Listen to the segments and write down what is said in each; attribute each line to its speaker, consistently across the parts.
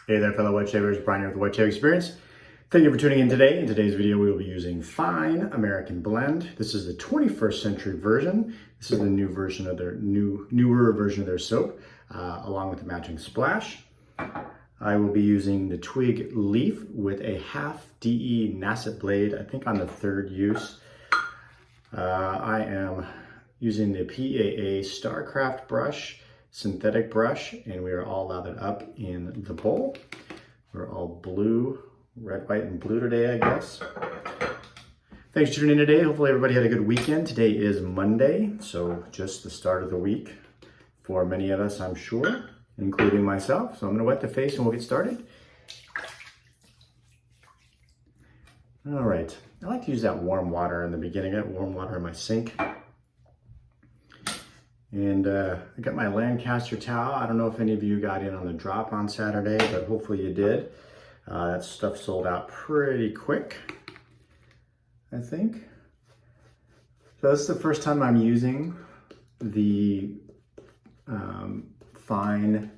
Speaker 1: Hey there, fellow wet shavers. Brian here with the Wet Shave Experience. Thank you for tuning in today. In today's video, we will be using Fine American Blend. This is the 21st century version. This is the new version of their newer version of their soap, along with the matching splash. I will be using the Twig Leaf with a half DE Nasset blade, I think on the third use. I am using the PAA Starcraft brush, synthetic brush, and we are all lathered up in the bowl. We're all blue, red, white, and blue today, I guess. Thanks for tuning in today. Hopefully everybody had a good weekend. Today is Monday, so just the start of the week for many of us, I'm sure, including myself. So I'm gonna wet the face and we'll get started. All right, I like to use that warm water in the beginning. I got warm water in my sink. And I got my Lancaster towel. I don't know if any of you got in on the drop on Saturday, but hopefully you did. That stuff sold out pretty quick, I think. So this is the first time I'm using the Fine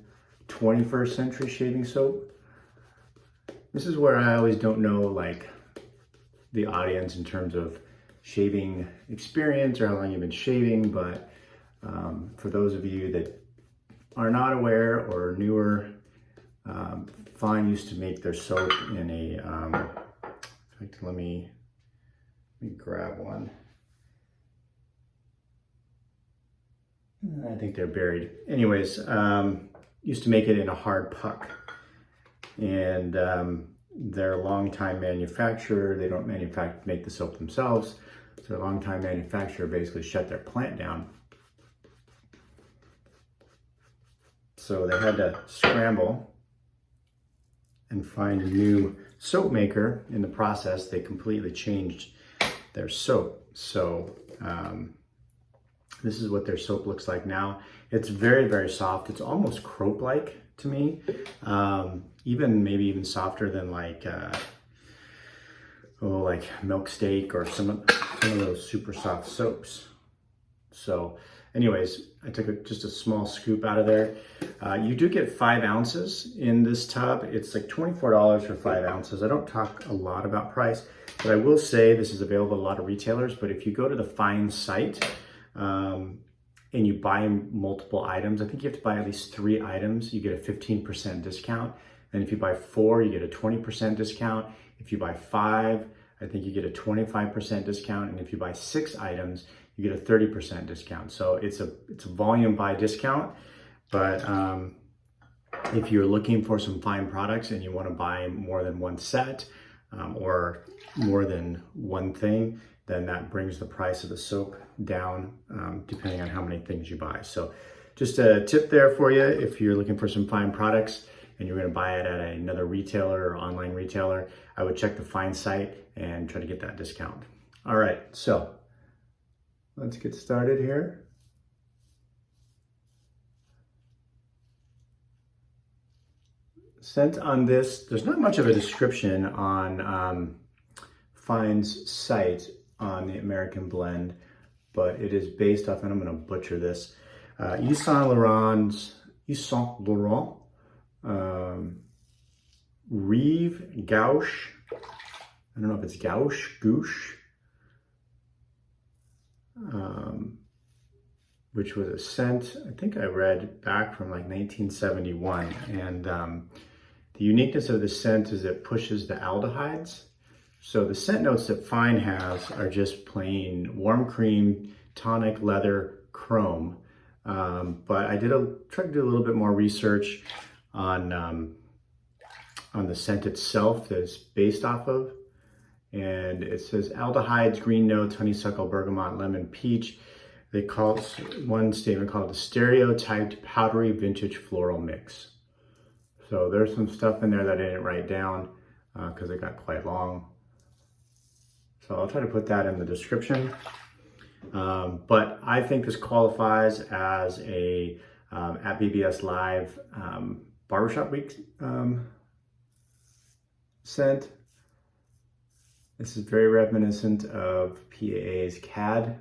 Speaker 1: 21st century shaving soap. This is where I always don't know like the audience in terms of shaving experience or how long you've been shaving, but for those of you that are not aware or newer, Fine used to make their soap in a, in fact, let me grab one. I think they're buried. Anyways, used to make it in a hard puck. And they're a long-time manufacturer. They don't make the soap themselves. So a long-time manufacturer basically shut their plant down. So they had to scramble and find a new soap maker. In the process, they completely changed their soap. So this is what their soap looks like now. It's very, very soft. It's almost crope-like to me. Maybe even softer than like Milk Steak or some of those super soft soaps. So anyways, I took just a small scoop out of there. You do get 5 ounces in this tub. It's like $24 for 5 ounces. I don't talk a lot about price, but I will say this is available at a lot of retailers. But if you go to the Fine site and you buy multiple items, I think you have to buy at least 3 items, you get a 15% discount. And if you buy 4, you get a 20% discount. If you buy 5, I think you get a 25% discount. And if you buy 6 items, you get a 30% discount. So it's a volume buy discount. But if you're looking for some fine products and you want to buy more than one set or more than one thing, then that brings the price of the soap down depending on how many things you buy. So just a tip there for you if you're looking for some fine products and you're going to buy it at another retailer or online retailer, I would check the Fine site and try to get that discount. All right, so let's get started here. Scent on this, there's not much of a description on Fine's site on the American Blend, but it is based off, and I'm going to butcher this, Yves Saint Laurent, Rive Gauche. I don't know if it's Gauche, which was a scent, I think I read back from like 1971. And the uniqueness of the scent is it pushes the aldehydes. So the scent notes that Fine has are just plain warm cream, tonic, leather, chrome. But I tried to do a little bit more research on the scent itself that it's based off of. And it says aldehydes, green notes, honeysuckle, bergamot, lemon, peach. They call it, one statement called the stereotyped powdery vintage floral mix. So there's some stuff in there that I didn't write down because it got quite long. So I'll try to put that in the description. But I think this qualifies as a at BBS Live Barbershop Week scent. This is very reminiscent of PAA's CAD.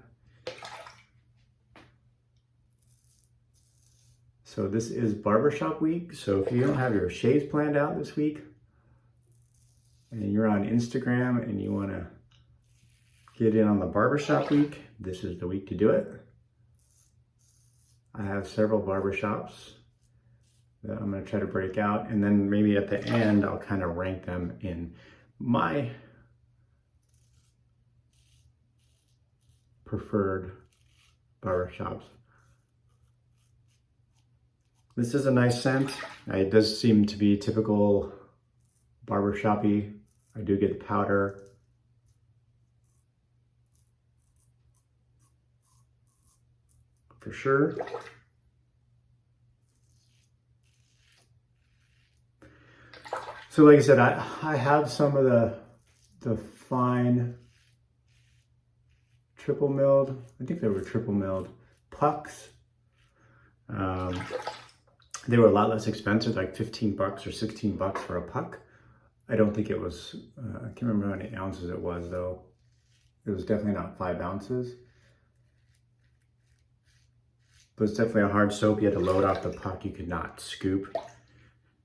Speaker 1: So this is barbershop week. So if you don't have your shaves planned out this week and you're on Instagram and you want to get in on the barbershop week, this is the week to do it. I have several barbershops that I'm going to try to break out, and then maybe at the end I'll kind of rank them in my preferred barbershops. This is a nice scent. It does seem to be typical barbershop-y. I do get the powder. For sure. So like I said, I have some of the fine triple milled, I think they were triple milled pucks. They were a lot less expensive, like 15 bucks or 16 bucks for a puck. I don't think it was, I can't remember how many ounces it was though. It was definitely not 5 ounces. But it's definitely a hard soap. You had to load off the puck. You could not scoop.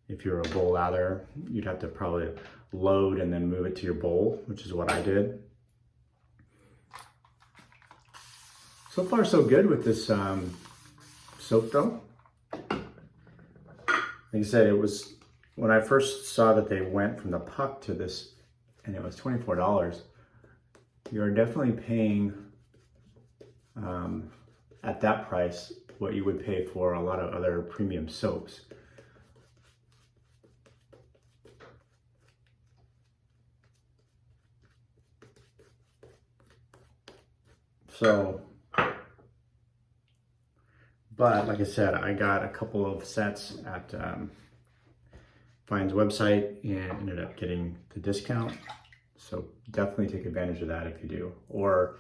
Speaker 1: If you're a bowl lather, you'd have to probably load and then move it to your bowl, which is what I did. So far so good with this soap though. Like I said, it was, when I first saw that they went from the puck to this, and it was $24, you're definitely paying, at that price, what you would pay for a lot of other premium soaps. So, but like I said, I got a couple of sets at Fine's website and ended up getting the discount. So definitely take advantage of that if you do. Or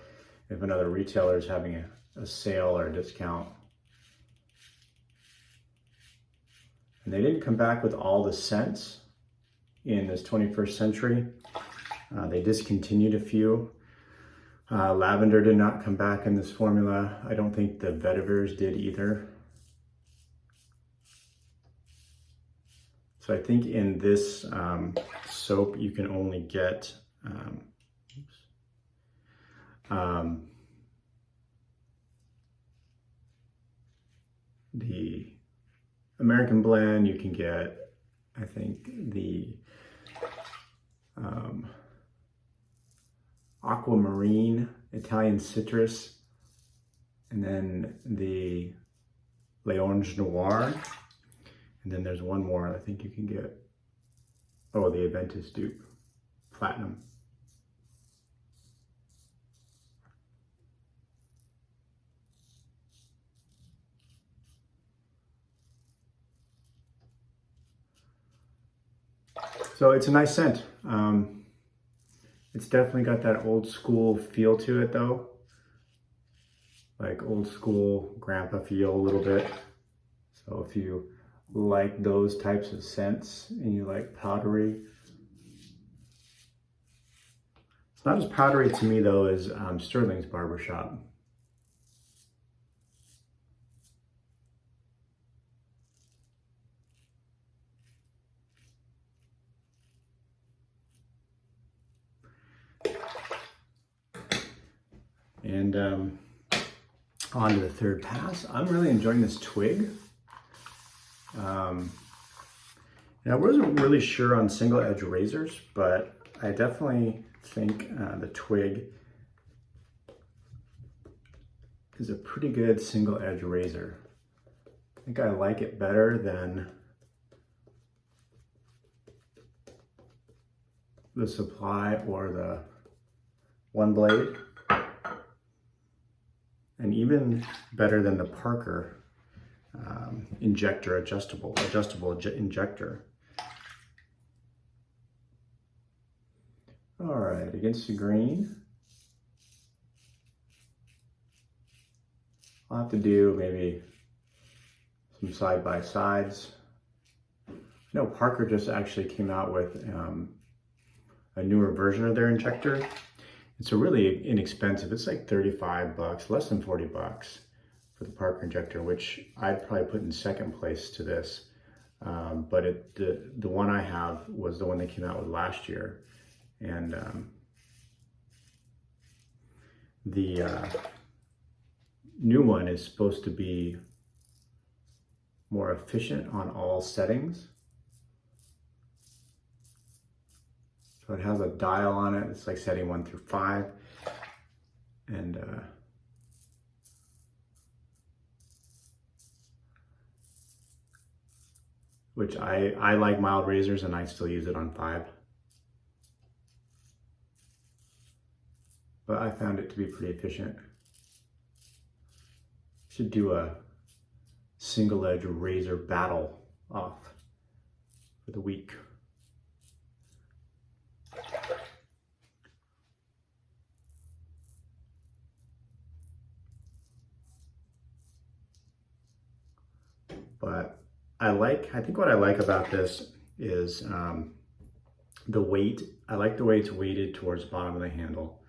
Speaker 1: if another retailer is having a sale or a discount. And they didn't come back with all the scents in this 21st century. They discontinued a few. Lavender did not come back in this formula. I don't think the vetivers did either. So I think in this soap you can only get the American blend. You can get, I think, the aquamarine, Italian citrus, and then the l'orange noir, and then there's one more I think you can get. Oh, the Aventus dupe, platinum. So it's a nice scent. It's definitely got that old school feel to it though. Like old school grandpa feel a little bit. So if you like those types of scents and you like powdery. It's not as powdery to me though as Sterling's Barbershop. And on to the third pass. I'm really enjoying this twig. I wasn't really sure on single edge razors, but I definitely think the twig is a pretty good single edge razor. I think I like it better than the Supply or the One Blade. And even better than the Parker adjustable injector. All right, against the green. I'll have to do maybe some side-by-sides. I know Parker just actually came out with a newer version of their injector. It's a really inexpensive. It's like 35 bucks, less than 40 bucks for the Parker injector, which I'd probably put in second place to this. But the one I have was the one they came out with last year. And the new one is supposed to be more efficient on all settings. So it has a dial on it. It's like setting 1 through 5. And which I like mild razors and I still use it on 5. But I found it to be pretty efficient. Should do a single edge razor battle off for the week. But I think what I like about this is the weight. I like the way it's weighted towards the bottom of the handle.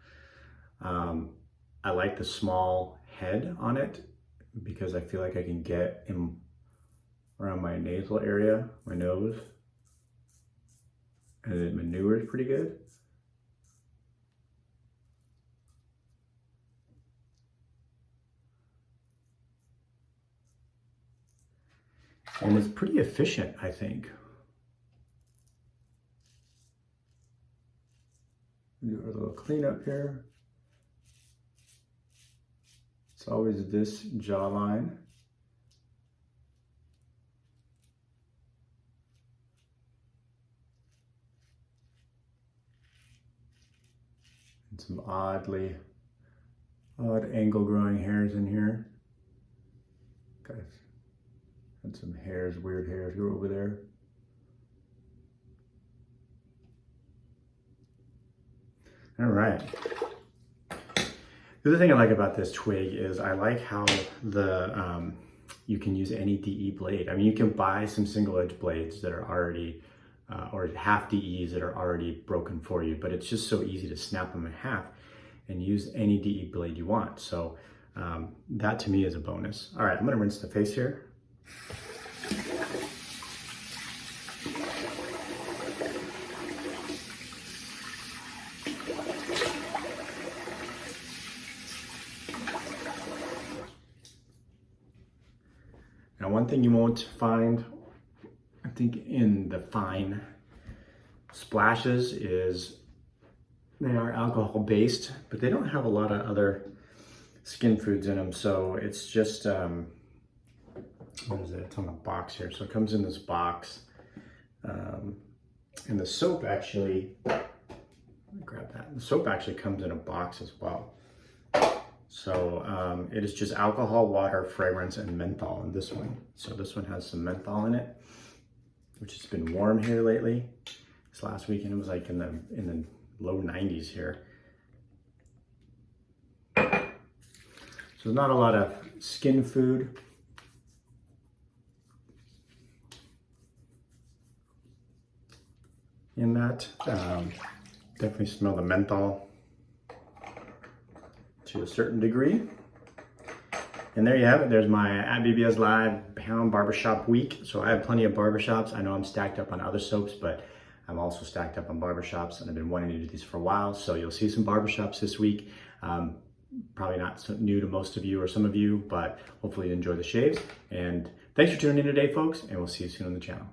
Speaker 1: I like the small head on it because I feel like I can get in around my nasal area, my nose, and it maneuvers pretty good. And it's pretty efficient, I think. Do a little cleanup here. It's always this jawline. And some odd angle growing hairs in here. Guys, and some hairs, weird hairs go over there. All right. The other thing I like about this twig is I like how you can use any DE blade. I mean, you can buy some single edge blades that are already, or half DEs that are already broken for you, but it's just so easy to snap them in half and use any DE blade you want. So that to me is a bonus. All right, I'm gonna rinse the face here. Now, one thing you won't find, I think, in the fine splashes is they are alcohol based, but they don't have a lot of other skin foods in them. So it's just, what is it? It's on the box here. So it comes in this box. And the soap actually, let me grab that. The soap actually comes in a box as well. So it is just alcohol, water, fragrance, and menthol in this one. So this one has some menthol in it, which has been warm here lately. This last weekend it was like in the low 90s here. So not a lot of skin food. In that, definitely smell the menthol to a certain degree. And there you have it. There's my at BBS Live Pound Barbershop Week. So I have plenty of barbershops. I know I'm stacked up on other soaps, but I'm also stacked up on barbershops, and I've been wanting to do these for a while. So you'll see some barbershops this week. Probably not so new to most of you or some of you, but hopefully you enjoy the shaves. And thanks for tuning in today, folks, and we'll see you soon on the channel.